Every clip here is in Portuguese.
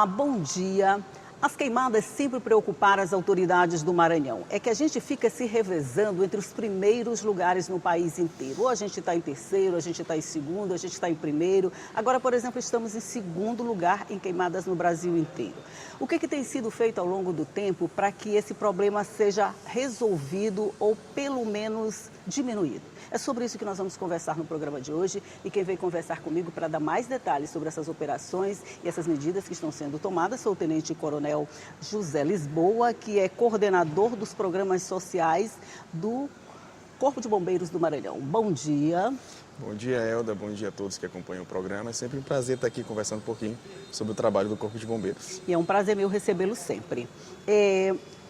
bom dia. As queimadas sempre preocuparam as autoridades do Maranhão. É que a gente fica se revezando entre os primeiros lugares no país inteiro. Ou a gente está em terceiro, a gente está em segundo, a gente está em primeiro. Agora, por exemplo, estamos em segundo lugar em queimadas no Brasil inteiro. O que tem sido feito ao longo do tempo para que esse problema seja resolvido ou pelo menos diminuído? É sobre isso que nós vamos conversar no programa de hoje e quem veio conversar comigo para dar mais detalhes sobre essas operações e essas medidas que estão sendo tomadas foi o Tenente Coronel José Lisboa, que é coordenador dos programas sociais do Corpo de Bombeiros do Maranhão. Bom dia. Bom dia, Elda. Bom dia a todos que acompanham o programa. É sempre um prazer estar aqui conversando um pouquinho sobre o trabalho do Corpo de Bombeiros. E é um prazer meu recebê-lo sempre.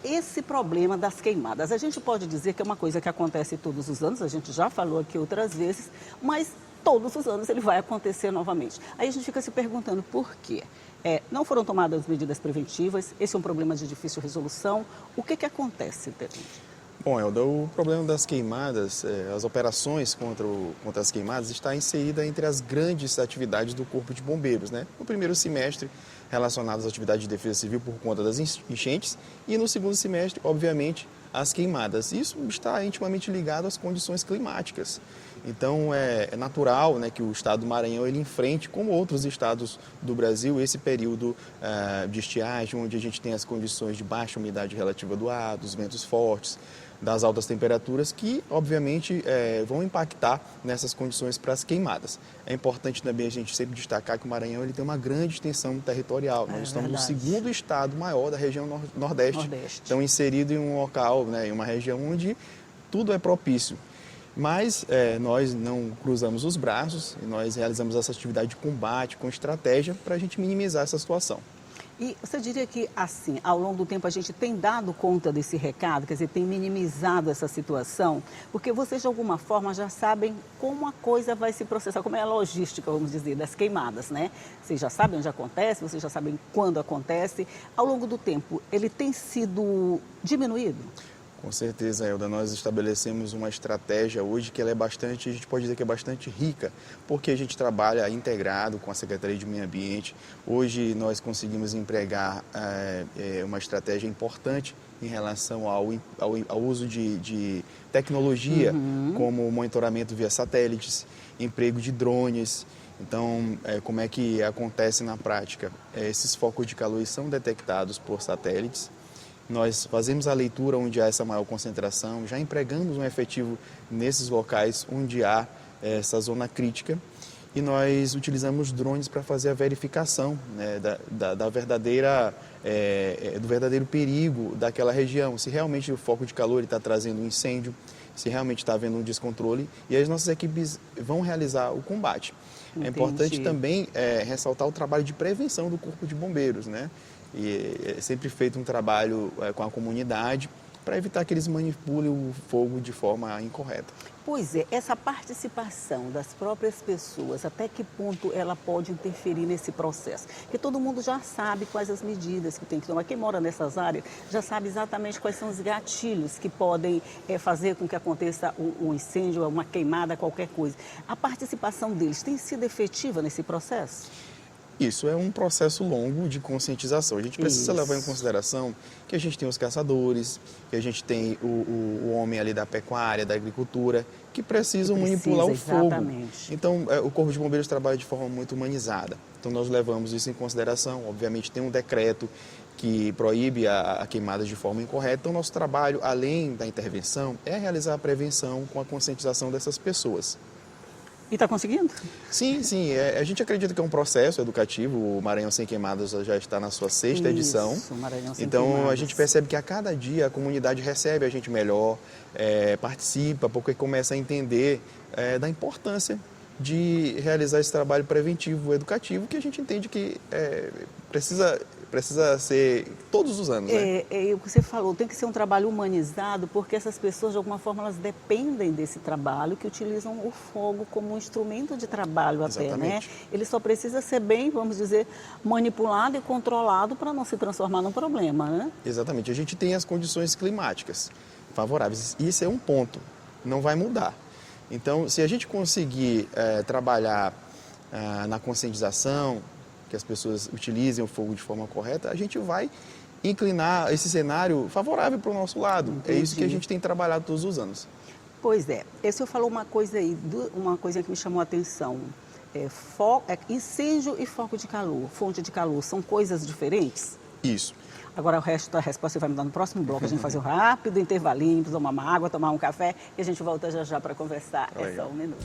Esse problema das queimadas, a gente pode dizer que é uma coisa que acontece todos os anos, a gente já falou aqui outras vezes, mas todos os anos ele vai acontecer novamente. Aí a gente fica se perguntando por quê. Não foram tomadas medidas preventivas, esse é um problema de difícil resolução. O que acontece, Tenente? Bom, Elda, o problema das queimadas, as operações contra as queimadas está inserida entre as grandes atividades do Corpo de Bombeiros, né? No primeiro semestre, relacionadas às atividades de defesa civil por conta das enchentes e no segundo semestre, obviamente, as queimadas. Isso está intimamente ligado às condições climáticas. Então, é natural, né, que o estado do Maranhão ele enfrente, como outros estados do Brasil, esse período de estiagem, onde a gente tem as condições de baixa umidade relativa do ar, dos ventos fortes, das altas temperaturas, que, obviamente, vão impactar nessas condições para as queimadas. É importante também a gente sempre destacar que o Maranhão ele tem uma grande extensão territorial. Nós estamos no segundo estado maior da região Nordeste. Então, inserido em um local, né, em uma região onde tudo é propício. Mas nós não cruzamos os braços e nós realizamos essa atividade de combate com estratégia para a gente minimizar essa situação. E você diria que, assim, ao longo do tempo a gente tem dado conta desse recado, quer dizer, tem minimizado essa situação? Porque vocês, de alguma forma, já sabem como a coisa vai se processar, como é a logística, vamos dizer, das queimadas, né? Vocês já sabem onde acontece, vocês já sabem quando acontece. Ao longo do tempo, ele tem sido diminuído? Com certeza, Elda, nós estabelecemos uma estratégia hoje que ela é bastante, a gente pode dizer que é bastante rica, porque a gente trabalha integrado com a Secretaria de Meio Ambiente. Hoje nós conseguimos empregar uma estratégia importante em relação ao uso de tecnologia, como monitoramento via satélites, emprego de drones. Então, como é que acontece na prática? Esses focos de calor são detectados por satélites. Nós fazemos a leitura onde há essa maior concentração, já empregamos um efetivo nesses locais onde há essa zona crítica e nós utilizamos drones para fazer a verificação, né, do verdadeiro perigo daquela região, se realmente o foco de calor está trazendo um incêndio, se realmente está havendo um descontrole e as nossas equipes vão realizar o combate. Entendi. É importante também ressaltar o trabalho de prevenção do Corpo de Bombeiros, né? E é sempre feito um trabalho com a comunidade para evitar que eles manipulem o fogo de forma incorreta. Pois é, essa participação das próprias pessoas, até que ponto ela pode interferir nesse processo? Porque todo mundo já sabe quais as medidas que tem que tomar. Quem mora nessas áreas já sabe exatamente quais são os gatilhos que podem fazer com que aconteça um incêndio, uma queimada, qualquer coisa. A participação deles tem sido efetiva nesse processo? Isso é um processo longo de conscientização. A gente precisa levar em consideração que a gente tem os caçadores, que a gente tem o homem ali da pecuária, da agricultura, que precisam manipular o fogo. Então, o Corpo de Bombeiros trabalha de forma muito humanizada. Então, nós levamos isso em consideração. Obviamente, tem um decreto que proíbe a queimada de forma incorreta. Então, nosso trabalho, além da intervenção, é realizar a prevenção com a conscientização dessas pessoas. E está conseguindo? Sim. A gente acredita que é um processo educativo. O Maranhão Sem Queimadas já está na sua sexta edição. Maranhão Sem Então, Queimadas. a gente percebe que a cada dia a comunidade recebe a gente melhor, participa, porque começa a entender da importância de realizar esse trabalho preventivo, educativo, que a gente entende que precisa ser todos os anos, né? O que você falou, tem que ser um trabalho humanizado, porque essas pessoas, de alguma forma, elas dependem desse trabalho, que utilizam o fogo como um instrumento de trabalho até, né? Ele só precisa ser bem, vamos dizer, manipulado e controlado para não se transformar num problema, né? Exatamente. A gente tem as condições climáticas favoráveis. Isso é um ponto, não vai mudar. Então, se a gente conseguir trabalhar na conscientização, que as pessoas utilizem o fogo de forma correta, a gente vai inclinar esse cenário favorável para o nosso lado. Entendi. É isso que a gente tem trabalhado todos os anos. Pois é. O senhor falou uma coisa aí, uma coisa que me chamou a atenção. Incêndio e foco de calor, fonte de calor, são coisas diferentes? Isso. Agora o resto da resposta você vai me dar no próximo bloco. A gente vai fazer um rápido intervalinho, tomar uma água, tomar um café e a gente volta já já para conversar. É só um minuto.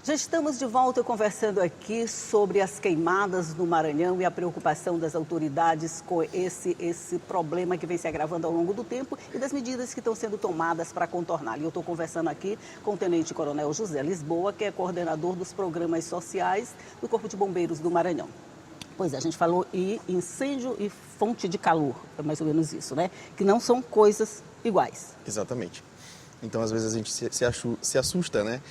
Já estamos de volta conversando aqui sobre as queimadas no Maranhão e a preocupação das autoridades com esse problema que vem se agravando ao longo do tempo e das medidas que estão sendo tomadas para contorná-lo. Eu estou conversando aqui com o Tenente Coronel José Lisboa, que é coordenador dos programas sociais do Corpo de Bombeiros do Maranhão. Pois é, a gente falou em incêndio e fonte de calor, é mais ou menos isso, né? Que não são coisas iguais. Exatamente. Então, às vezes, a gente se assusta, né?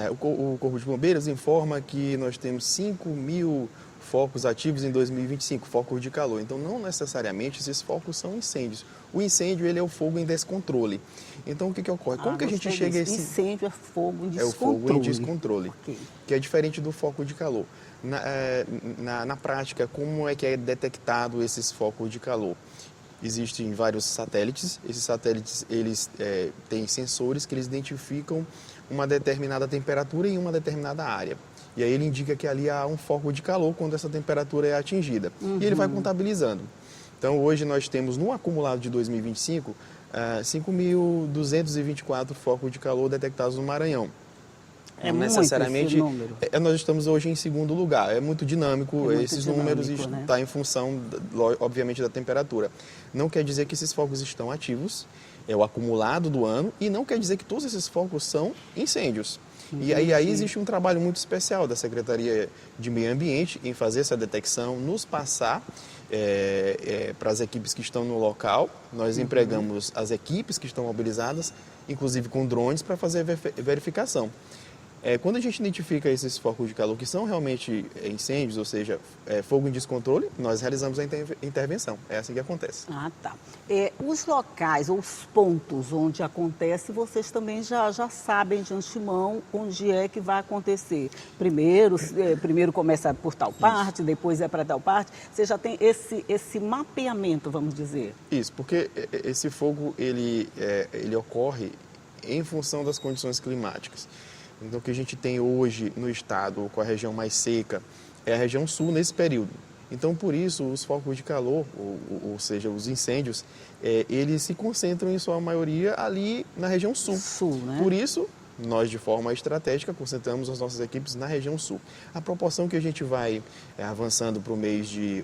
O Corpo de Bombeiros informa que nós temos 5.000 focos ativos em 2025, focos de calor. Então, não necessariamente esses focos são incêndios. O incêndio, ele é o fogo em descontrole. Então, o que ocorre? Como que a gente chega a esse... Incêndio é fogo em descontrole. É o fogo em descontrole, Okay. Que é diferente do foco de calor. Na prática, como é que é detectado esses focos de calor? Existem vários satélites. Esses satélites, eles têm sensores que eles identificam uma determinada temperatura em uma determinada área. E aí ele indica que ali há um foco de calor quando essa temperatura é atingida. E ele vai contabilizando. Então, hoje nós temos, no acumulado de 2025, 5.224 focos de calor detectados no Maranhão. É não muito necessariamente esse número. Nós estamos hoje em segundo lugar. É muito dinâmico, esses números né? estão em função, obviamente, da temperatura. Não quer dizer que esses focos estão ativos, é o acumulado do ano, e não quer dizer que todos esses focos são incêndios. E aí existe um trabalho muito especial da Secretaria de Meio Ambiente em fazer essa detecção, nos passar para as equipes que estão no local. Nós empregamos as equipes que estão mobilizadas, inclusive com drones, para fazer a verificação. Quando a gente identifica esses focos de calor que são realmente incêndios, ou seja, fogo em descontrole, nós realizamos a intervenção. É assim que acontece. Ah, tá. Os locais ou os pontos onde acontece, vocês também já sabem de antemão onde é que vai acontecer. Primeiro começa por tal parte, depois é para tal parte. Você já tem esse mapeamento, vamos dizer. Isso, porque esse fogo ele ocorre em função das condições climáticas. Então, o que a gente tem hoje no estado, com a região mais seca, é a região sul nesse período. Então, por isso, os focos de calor, ou seja, os incêndios, eles se concentram em sua maioria ali na região sul. Sul, né? Por isso, nós, de forma estratégica, concentramos as nossas equipes na região sul. A proporção que a gente vai avançando para o mês de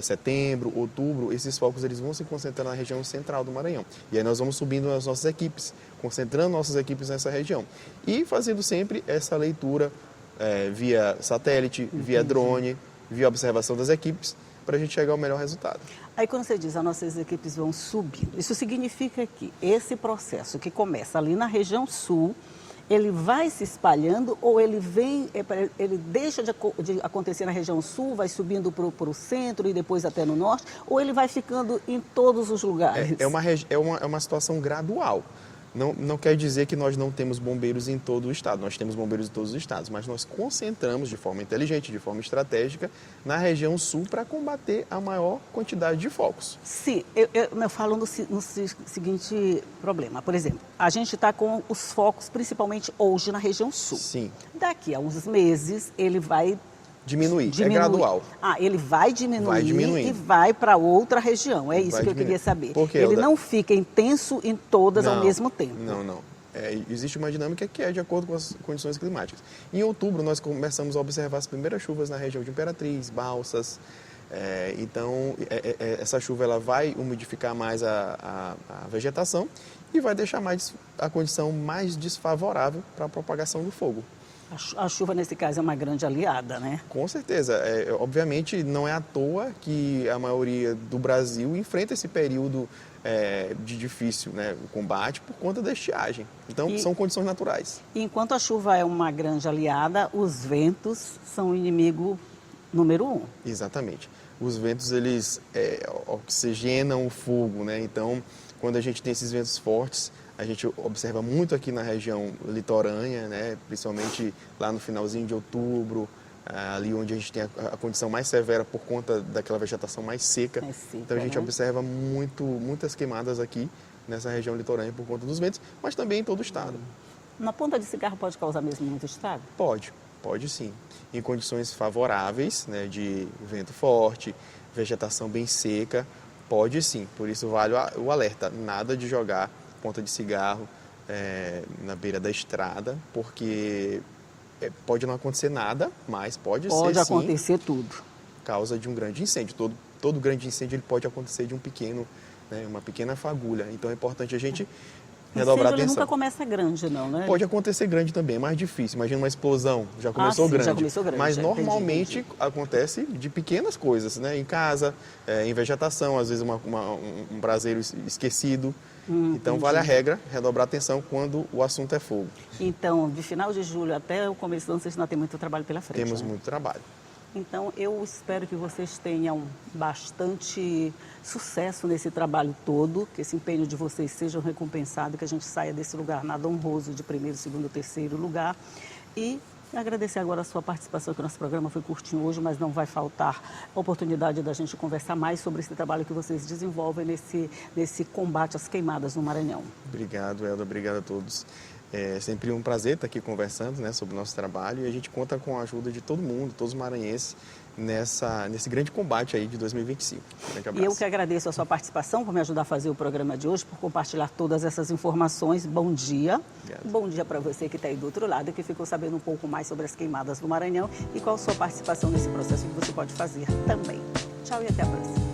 setembro, outubro, esses focos eles vão se concentrar na região central do Maranhão. E aí nós vamos subindo as nossas equipes, concentrando nossas equipes nessa região. E fazendo sempre essa leitura via satélite, via drone, via observação das equipes, para a gente chegar ao melhor resultado. Aí quando você diz as nossas equipes vão subindo, isso significa que esse processo que começa ali na região sul, ele vai se espalhando ou ele deixa de acontecer na região sul, vai subindo para o centro e depois até no norte, ou ele vai ficando em todos os lugares? É uma situação gradual. Não quer dizer que nós não temos bombeiros em todo o estado, nós temos bombeiros em todos os estados, mas nós concentramos de forma inteligente, de forma estratégica, na região sul para combater a maior quantidade de focos. Sim, eu falo no seguinte problema. Por exemplo, a gente está com os focos principalmente hoje na região sul. Sim. Daqui a uns meses ele vai diminuir, é gradual. Ele vai diminuir e diminuindo. vai para outra região, é isso que eu queria saber. Ele não fica intenso em todas ao mesmo tempo. Não. Existe uma dinâmica que é de acordo com as condições climáticas. Em outubro, nós começamos a observar as primeiras chuvas na região de Imperatriz, Balsas. Então, essa chuva ela vai umidificar mais a vegetação e vai deixar mais a condição mais desfavorável para a propagação do fogo. A chuva, nesse caso, é uma grande aliada, né? Com certeza. Obviamente, não é à toa que a maioria do Brasil enfrenta esse período de difícil combate por conta da estiagem. Então, são condições naturais. Enquanto a chuva é uma grande aliada, os ventos são o inimigo número 1. Exatamente. Os ventos, eles oxigenam o fogo, né? Então, quando a gente tem esses ventos fortes, A gente observa muito aqui na região litorânea, né? Principalmente lá no finalzinho de outubro, ali onde a gente tem a condição mais severa por conta daquela vegetação mais seca. Então a gente observa muitas queimadas aqui nessa região litorânea por conta dos ventos, mas também em todo o estado. Uma ponta de cigarro pode causar mesmo muito estrago? Pode sim. Em condições favoráveis, né, de vento forte, vegetação bem seca, pode sim. Por isso vale o alerta, nada de jogar ponta de cigarro na beira da estrada, porque pode não acontecer nada, mas pode ser sim, acontecer tudo. Causa de um grande incêndio. Todo grande incêndio ele pode acontecer de uma pequena fagulha. Então é importante a gente redobrar a atenção. Nunca começa grande, não, né? Pode acontecer grande também, é mais difícil. Imagina uma explosão, já começou grande. Já começou grande. Mas normalmente acontece de pequenas coisas, né? Em casa, em vegetação, às vezes um braseiro esquecido. Então vale a regra, redobrar a atenção quando o assunto é fogo. Então, de final de julho até o começo do ano, vocês ainda têm muito trabalho pela frente. Temos muito trabalho. Então, eu espero que vocês tenham bastante sucesso nesse trabalho todo, que esse empenho de vocês seja recompensado, que a gente saia desse lugar nada honroso de primeiro, segundo, terceiro lugar. E agradecer agora a sua participação, que o nosso programa foi curtinho hoje, mas não vai faltar a oportunidade da gente conversar mais sobre esse trabalho que vocês desenvolvem nesse combate às queimadas no Maranhão. Obrigado, Elda. Obrigado a todos. É sempre um prazer estar aqui conversando, né, sobre o nosso trabalho, e a gente conta com a ajuda de todo mundo, todos os maranhenses, nesse grande combate aí de 2025. Um grande abraço. E eu que agradeço a sua participação, por me ajudar a fazer o programa de hoje, por compartilhar todas essas informações. Bom dia. Obrigado. Bom dia para você que está aí do outro lado e que ficou sabendo um pouco mais sobre as queimadas no Maranhão e qual a sua participação nesse processo que você pode fazer também. Tchau e até a próxima.